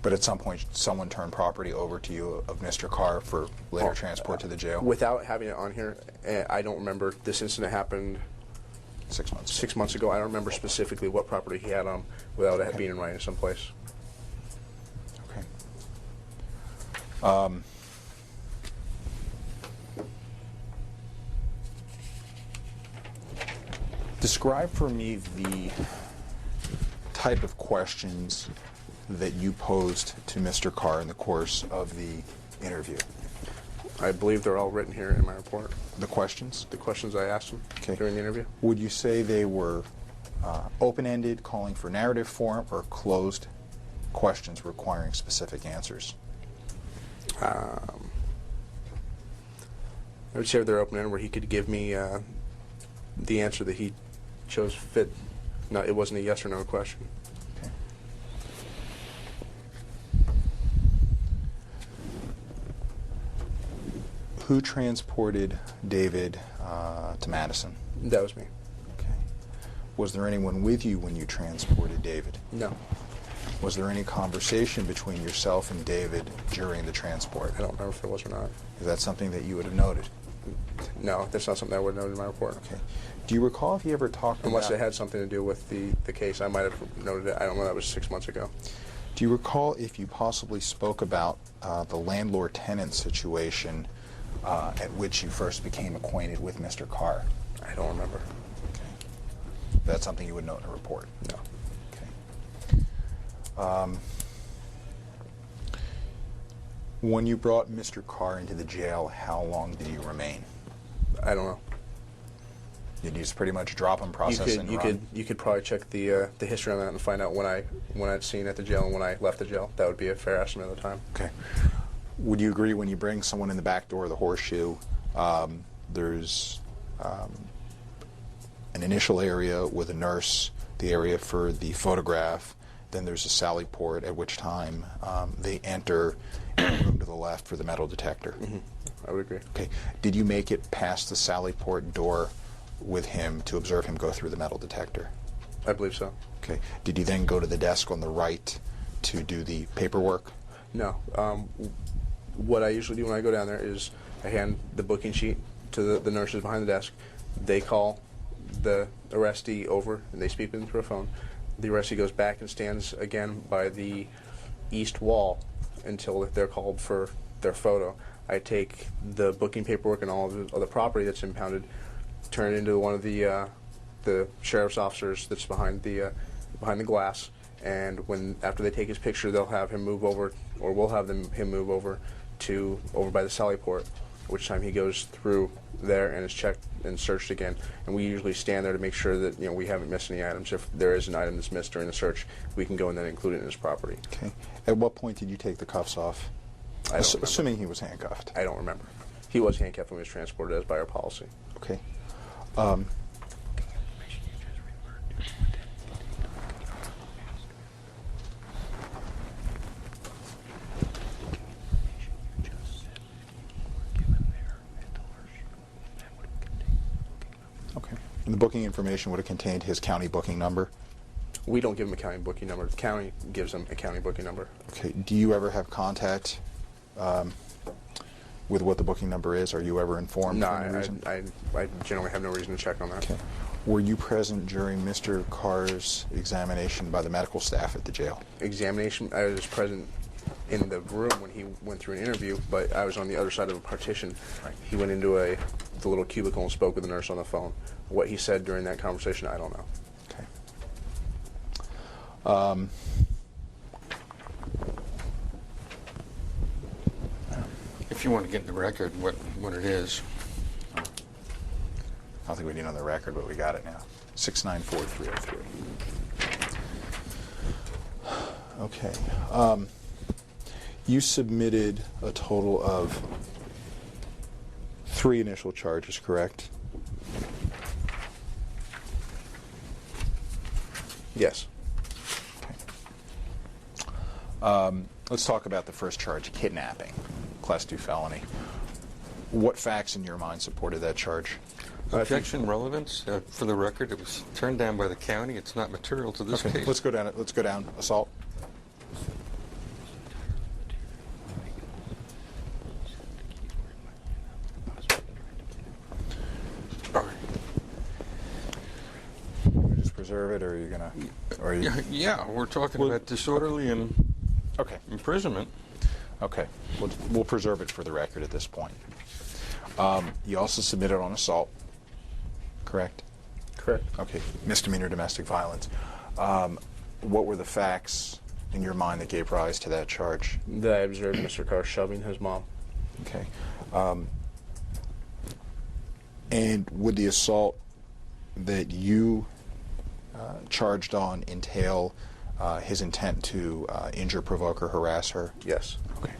But at some point, someone turned property over to you of Mr. Karr for later transport to the jail? Without having it on here, I don't remember. This incident happened 6 months. 6 months ago. I don't remember specifically what property he had on without it being in writing someplace. Okay. Describe for me the type of questions that you posed to Mr. Karr in the course of the interview. I believe they're all written here in my report. The questions? The questions I asked him during the interview. Would you say they were open-ended, calling for narrative form, or closed questions requiring specific answers? I would say they're open-ended, where he could give me the answer that he chose fit. No, it wasn't a yes or no question. Okay. Who transported David to Madison? That was me. Okay. Was there anyone with you when you transported David? No. Was there any conversation between yourself and David during the transport? I don't remember if there was or not. Is that something that you would have noted? No, that's not something I would have noted in my report. Okay. Do you recall if you ever talked Unless about... it had something to do with the case, I might have noted it. I don't know. That was 6 months ago. Do you recall if you possibly spoke about the landlord-tenant situation at which you first became acquainted with Mr. Karr? I don't remember. Okay. That's something you would note in a report? No. Okay. When you brought Mr. Karr into the jail, how long did you remain? I don't know. Did you just pretty much drop him, process, and run? You could probably check the history on that and find out when I'd seen at the jail and when I left the jail. That would be a fair estimate of the time. Okay. Would you agree when you bring someone in the back door of the horseshoe, there's an initial area with a nurse, the area for the photograph, then there's a sally port, at which time they enter in the room to the left for the metal detector? Mm-hmm. I would agree. Okay. Did you make it past the sally port door with him to observe him go through the metal detector? I believe so. Okay. Did you then go to the desk on the right to do the paperwork? No. What I usually do when I go down there is I hand the booking sheet to the nurses behind the desk. They call the arrestee over and they speak with him through a phone. The arrestee goes back and stands again by the east wall until they're called for their photo. I take the booking paperwork and all of the property that's impounded, turn it into one of the sheriff's officers that's behind the glass, and after they take his picture, they'll have him move over, or we'll have him move over by the sally port, at which time he goes through there and is checked and searched again. And we usually stand there to make sure that we haven't missed any items. If there is an item that's missed during the search, we can go and then include it in his property. Okay. At what point did you take the cuffs off? Assuming he was handcuffed. I don't remember. He was handcuffed when he was transported as by our policy. Okay. Okay. And the booking information would have contained his county booking number? We don't give him a county booking number. The county gives him a county booking number. Okay. Do you ever have contact with what the booking number is? Are you ever informed? No, for any reason? I generally have no reason to check on that. Okay. Were you present during Mr. Karr's examination by the medical staff at the jail? Examination? I was present in the room when he went through an interview, but I was on the other side of a partition. Right. He went into the little cubicle and spoke with the nurse on the phone. What he said during that conversation, I don't know. Okay. If you want to get in the record what it is. I don't think we need it on the record, but we got it now. 694-303. Okay. You submitted a total of 3 initial charges, correct? Yes. Okay. Let's talk about the first charge, kidnapping, Class 2 felony. What facts in your mind supported that charge? Objection relevance. For the record, it was turned down by the county. It's not material to this case. Let's go down. Assault. preserve it, or are you gonna? Or are you, Yeah, we're talking about disorderly and okay. imprisonment. Okay. We'll preserve it for the record at this point. You also submitted on assault, correct? Correct. Okay. Misdemeanor domestic violence. What were the facts in your mind that gave rise to that charge? That I observed Mr. Karr shoving his mom. Okay. And would the assault that you charged on entail his intent to injure, provoke, or harass her? Yes. Okay.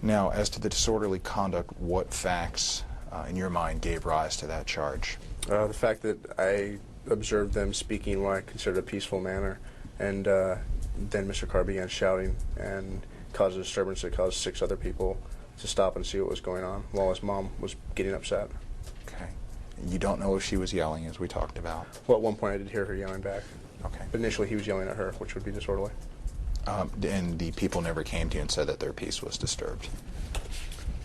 Now, as to the disorderly conduct, what facts in your mind gave rise to that charge? The fact that I observed them speaking what I considered a peaceful manner, and then Mr. Karr began shouting and caused a disturbance that caused 6 other people to stop and see what was going on while his mom was getting upset. Okay. You don't know if she was yelling, as we talked about? Well, at one point I did hear her yelling back. Okay. But initially he was yelling at her, which would be disorderly. And the people never came to you and said that their peace was disturbed?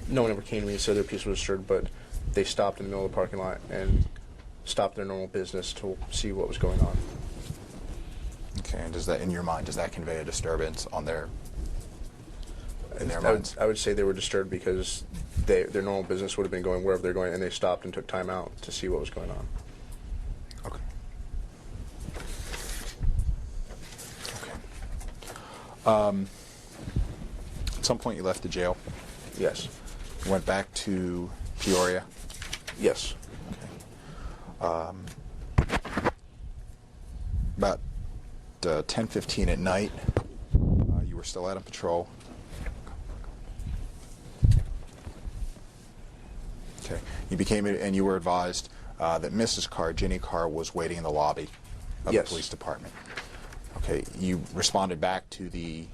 No one ever came to me and said their peace was disturbed, but they stopped in the middle of the parking lot and stopped their normal business to see what was going on. Okay, and does that, in your mind, does that convey a disturbance on their, in their minds? I would say they were disturbed because their normal business would have been going wherever they're going, and they stopped and took time out to see what was going on. Okay. Okay. At some point you left the jail. Yes. You went back to Peoria. Yes. Okay. About 10:15 at night, you were still out on patrol. Okay. You became, and you were advised that Mrs. Karr, Ginny Karr, was waiting in the lobby of Yes. the police department. Okay. You responded back to the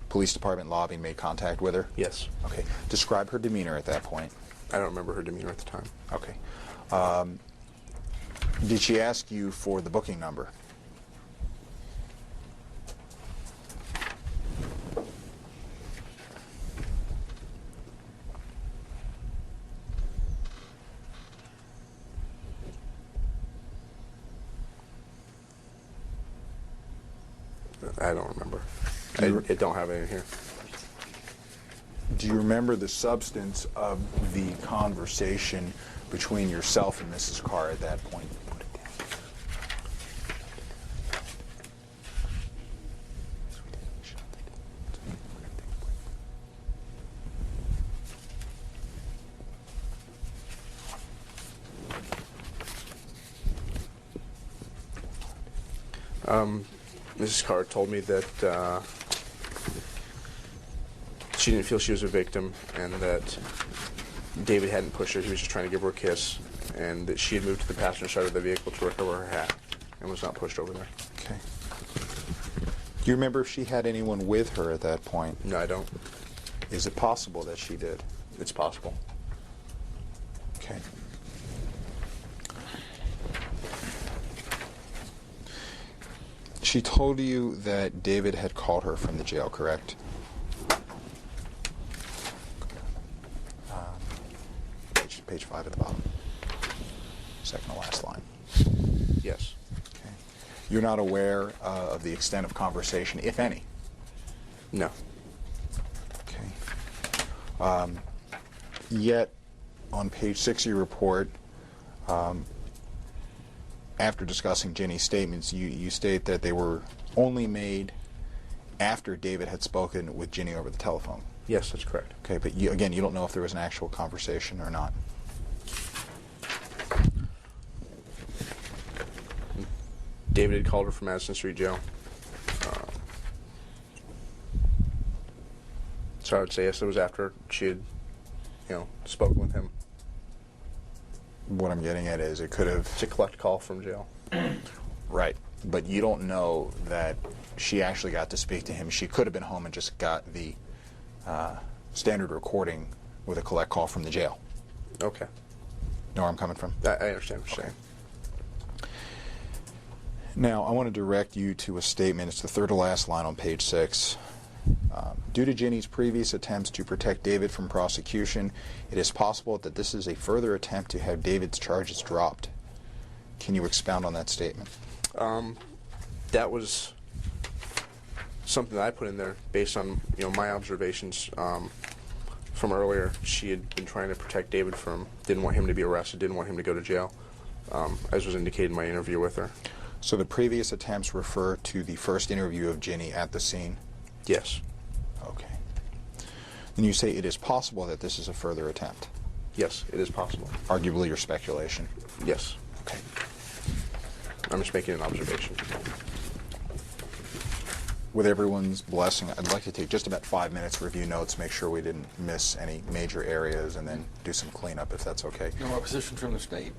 police department lobby and made contact with her? Yes. Okay. Describe her demeanor at that point. I don't remember her demeanor at the time. Okay. Did she ask you for the booking number? I don't remember. I don't have it in here. Do you remember the substance of the conversation between yourself and Mrs. Karr at that point? Put it down. Mrs. Karr told me that she didn't feel she was a victim, and that David hadn't pushed her. He was just trying to give her a kiss, and that she had moved to the passenger side of the vehicle to recover her hat and was not pushed over there. Okay. Do you remember if she had anyone with her at that point? No, I don't. Is it possible that she did? It's possible. Okay. She told you that David had called her from the jail, correct? Page 5 at the bottom. Second to last line. Yes. Okay. You're not aware of the extent of conversation, if any? No. Okay. Yet, on page 6 of your report, after discussing Ginny's statements, you state that they were only made after David had spoken with Ginny over the telephone. Yes, that's correct. Okay, but you don't know if there was an actual conversation or not. David had called her from Madison Street Jail. So I would say yes, it was after she had, spoken with him. What I'm getting at is it could have... It's a collect call from jail. Right, but you don't know that she actually got to speak to him. She could have been home and just got the standard recording with a collect call from the jail. Okay. Know where I'm coming from? I understand what you're saying. Now, I want to direct you to a statement. It's the third to last line on page 6. Due to Ginny's previous attempts to protect David from prosecution, it is possible that this is a further attempt to have David's charges dropped. Can you expound on that statement? That was something that I put in there based on my observations from earlier. She had been trying to protect David from, didn't want him to be arrested, didn't want him to go to jail, as was indicated in my interview with her. So the previous attempts refer to the first interview of Ginny at the scene? Yes. Okay. And you say it is possible that this is a further attempt? Yes, it is possible. Arguably your speculation? Yes. Okay. I'm just making an observation. With everyone's blessing, I'd like to take just about 5 minutes, review notes, make sure we didn't miss any major areas, and then do some cleanup if that's okay. No opposition from the state.